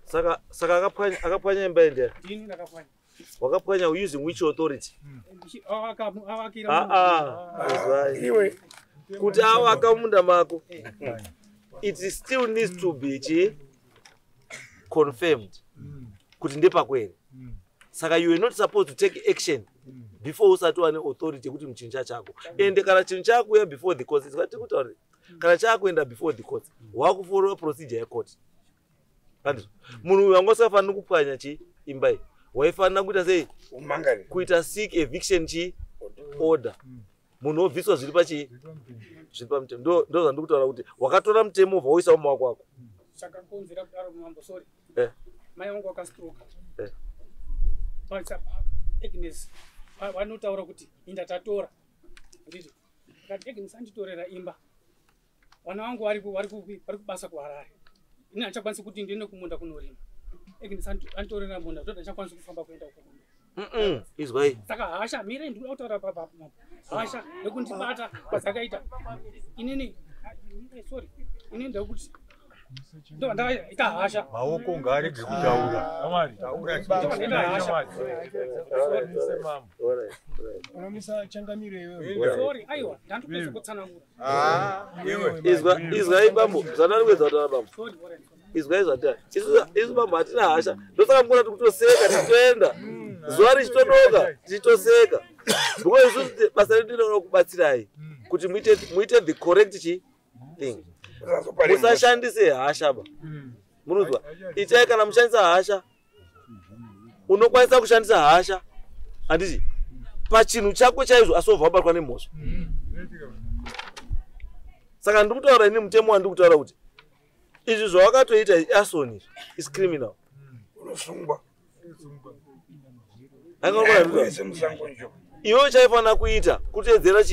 Saka akapwanya imba ende. Wakapwanya using which authority? Iwe kuti awa akamunda mako. It still needs to be confirmed. Kuti ndepa kweli. Saka you are not supposed to take action before usati wane authority kuti mchinja chako. Ende kana chinhu chako ya before the court. Sikati kutauri. Kana chako enda before the court. Wakufollow procedure ya court. Kandi munhu wangosafanira kupwanya imba iyi. Waifanira kuita sei? Kuita seek eviction order. Munhu obviswa zviri pachi zviri pamutemo. Ndo zvandikutaura kuti wakatora mutemo waisa mumaoko ako. Saka konzera kudaro mambo sorry. Mai wangu akastroka. Pacha Agnes vanotaura kuti inda tatora. Nditi. Ngati Agnes anditorera imba. Vana vangu vari kubasa kuHarare. Ina achakwanisa kuti ndiende kumunda kunorima. Agnes anditorera munda kuti achakwanisa kufamba kuenda kumunda. Izwai. Saka hasha mire ndikuda kutaura papa. Hasha nekundibata kwazakaita. Inini sorry. Inini ndakuti ndo ndaita hasha. Maoko ngarege kutaura. Amari. Taura. Unomisa changamire wewe. Sorry, aiwa, ndandikupedza kutsanangura. Izwai bambo, zanari kwedza kutaura bambo. Sorry. Izwai zvata. Isu bambo hatina hasha. Ndosaka mukona tikutoseka tichitoenda. Zuva richitodoka tichitoseka. Because isusu basa redu rinoda kubatsirai kuti muite the correct thing. Musashandise hasha ba. Munozwa? Itai kana mushandisa hasha. Unokwanisa kushandisa hasha. Handiti pachinhu chako chaizvo asova wabatwa nemhosva. Saka ndikutaura ini mutemo wandikutaura kuti izvi zvawakatoita asoni is criminal. Unosungwa. Iwe chaifanira kuita kuteedzera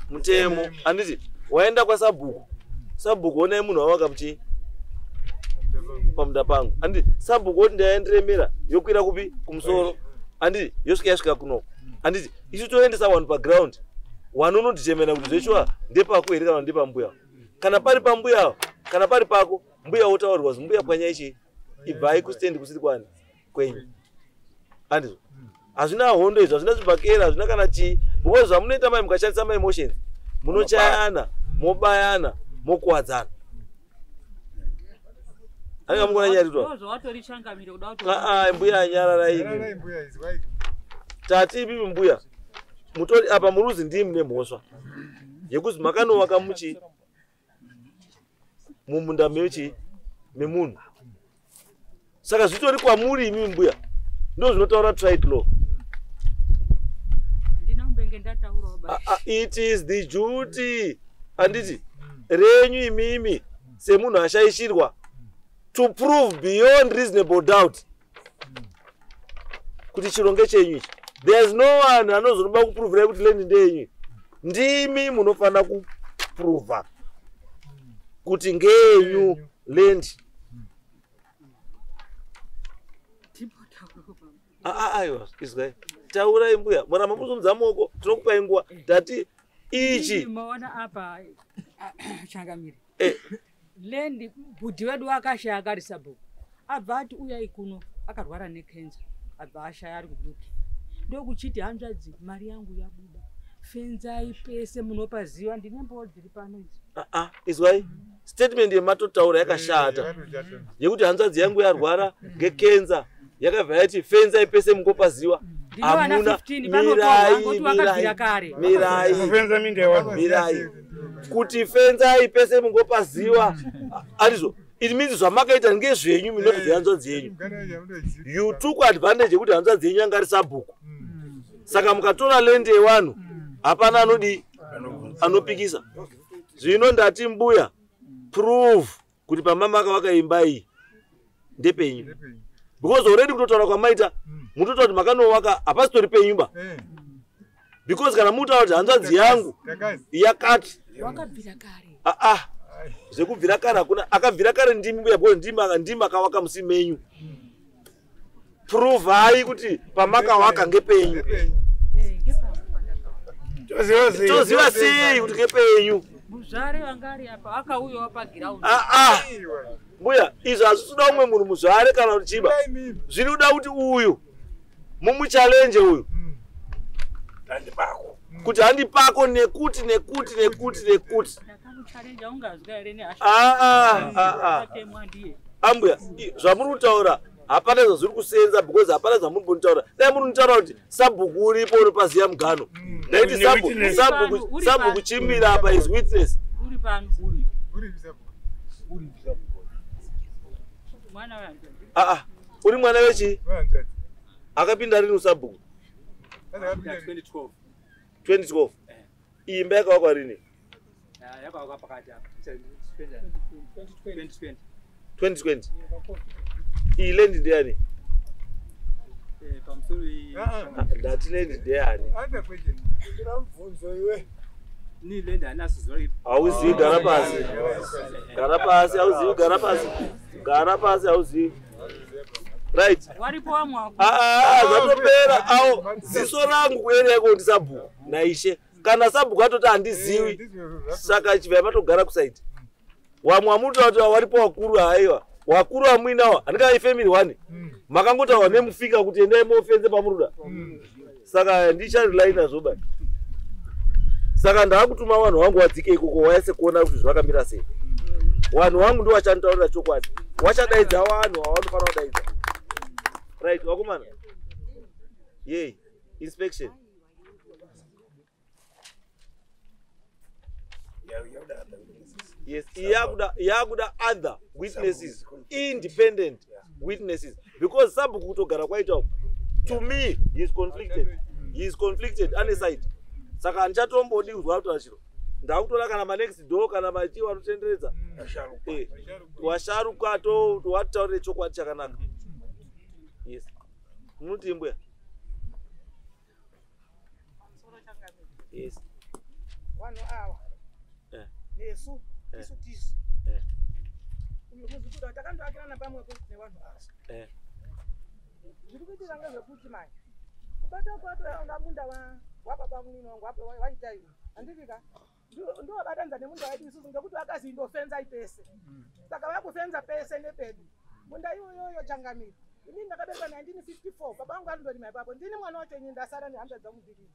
mutemo. Handiti waenda kwaSabhuku. Sabhuku onai munhu wawaka pamunda pangu. Handiti Sabhuku oti ndaenderemera yokwira kupi kumusoro. Handiti yosvika kunoko. Handiti isu toendesa vanhu paground. Vanhu unondichemera kuti zvechua ndepako here kana ndepambuya. Kana pari pambuya kana pari pako mbuya otaurirwa kuti mbuya pwanya ibvai kustendi kusiri kwani kwenyu. Handiti hazvina hondo izvo, hazvina zvibhakera, hazvina kana because zvamunoita mai mukashandisa ma emotions munochayana, mobayana, mokuwadzana. Hanga mukona nyari to. Mbuya anyarara ini. Tati bibi mbuya. Mutori apa muruzi ndimi nemhosva. Yekuzi makanowaka mumunda memunhu. Saka zvitori kwamuri imi mbuya. Ndo zvinotaura trade law. It is the duty. Handiti renyu imimi semunhu ashaishirwa to prove beyond reasonable doubt kuti chironge chenyu ichi. There is no one anozonoba kuprovera kuti lendi ndenyu. Ndimi munofanira kuprova kuti ngenyu lendi. Aiwa, izwai. Taurai mbuya, mwaramba muzunza moko, tinokupai nguva. Tati ichi. Maona apa Changamire. Lendi bhudhi wedu akashaya ari Sabhuku. Abva ati uyai kuno akarwara nekenza. Abva ashaya ari kuduki. Ndokuchiti hanzvadzi mari yangu yabuda. Fenzai pese munopaziva ndine mbodzi dziri pano idzi. Izwai. Statement yematotaura yakashata. Yekuti hanzvadzi yangu yarwara ngekenza. Yakabva yati fenzai pese mungopaziva. Hamuna mirai kuti fenzai pese mungopaziva. Andizvo it means zvamakaita ngezvenyu minoti dzehanzvadzi yenyu. You took advantage yekuti hanzvadzi yenyu yanga ari Sabhuku. Saka mukatora lendi yevanhu hapana anopikisa. Zvino ndati mbuya prove kuti pamama akavaka imba iyi ndepenyu. Because already kutotaura kwamaita mutotaura kuti makanowaka hapasitori penyumba. Because kana mutaura kuti hanzvadzi yangu yakati wakabvira kare. Zvekubvira kare hakuna. Akabvira kare ndimi mbuya because ndimi akawaka musi menyu. Prove hai kuti pamakawaka ngepenyu. toziva sei kuti ngepenyu muzvare vangari apa akauyawo pagiraundi. mbuya izvo hazvisuda umwe munhu muzvare kana kuti chiba zviri kuda kuti uyu mumuchalenje uyu kuti handipako nekuti ndakamuchalenja ungazwa here ambuya zvamuri kutaura hapana zvazviri kusenza because hapana zvamuri kunitaura dai muri kunitaura kuti sabhuku uripo uri paziya mugano ndaiti sabhuku chimira apa is witness uri pano uri mwana wechi akapinda rini usabhuku 2012 imba yakavakwa rini 2020 iyi lendi ndeyani ndati lendi ndeyani hauzivi gara pasi hauzivi right zvatopera awo ziso rangu kuereko ndi sabhuku naishe kana sabhuku atoti handizivi saka chibva matogara kusaiti wamwe amutaura kuti waripo wakuru haiwa wakuru amwinawa handingai family 1 makangotaurwa nemufika kuti endai muofense pamuruda saka ndicharelaina zvoba saka ndakutuma vanhu vangu wadzike ikoko waise kuona kuti zvakamira sei vanhu vangu ndo vachanitaurira chokwadi wachadaidza vanhu vavanofana kudaidza right wakomana yei inspection yes yakuda other witnesses independent witnesses because sabhuku kutogara kwaita to me he is conflicted ane side saka handichatombodi kuzwa kuti achiro ndakutoda kana manext door kana machi vanotenderedza washaruka watitaurire chokwadi chakanaka yes munoti mbuya yes vanhu ava nesu isu tisu muzikuda takandoakirana pamwepo nevanhu ava zviri kuitika ngezvekuti manje kubata kwato munda wababa munini wangu apa waitaiwa handivika ndovabatanza nemunda wedu isusu ngekuti vakazi indofenza ipese saka vakufenza pese nepedu munda iyoyoyo Changamire inini ndakaberwa 1954 baba vangu arindorima ipapo ndini mwana wacho ini ndasara nehanda dzamubhiriri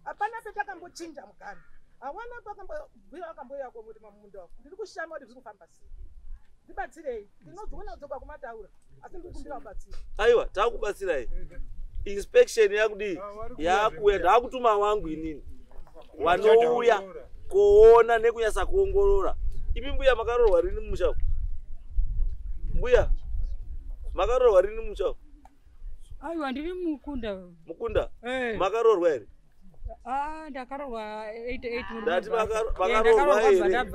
hapana petakambochinja mugano hawana pakambobvira vakamboyako kuti mamunda wako ndiri kushama kuti zviri kufamba sei ndibatsirei ndinozoona dzoka kumataura asi ndiri kumbira kubatsira aiwa taakubatsirai inspection yakudi yakuya ndakutuma wangu inini wanouya kuona nekunyasa kuongorora ipi mbuya makarorwa rini mumusha mbuya makarorwa rini mumusha aiwa ndiri mukunda makarorwa here ndakarorwa 88 ndati makarorwa here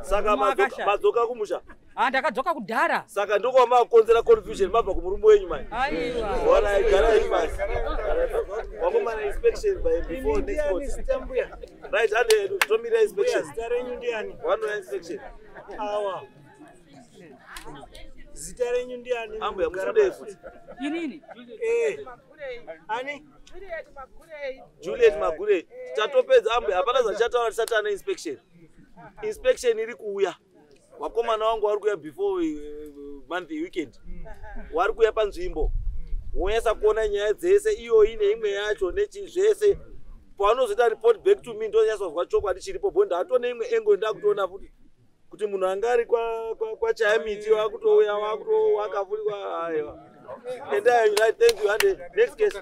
saka madzoka kumusha ndakadzoka kudhara saka ndoko makonzera confusion mabva kumurume wenyu mai ona igara ipasi wakomana inspection by before next right ande tomira inspection Zitarenyu ndiani? wano inspection Awa. Zitarenyu ndiani? ambo ya musude futi inini Ani? Juliet Magure tatopedza ambo hapana zvachataura tisatana inspection iri kuuya wakomana wangu wari kuya before monthly weekend wari kuya panzvimbo wonyasa kuona nyaya dzese iyoyi neimwe yacho nechizvese pavanozoita report back to me ndonyasazwa chokwadi chiripo bo ndatone imwe engo ndakutoona futi kuti munhu anga ari kwachaya miti wakutouya wakavhurikwa aiwa endai right thank you and next case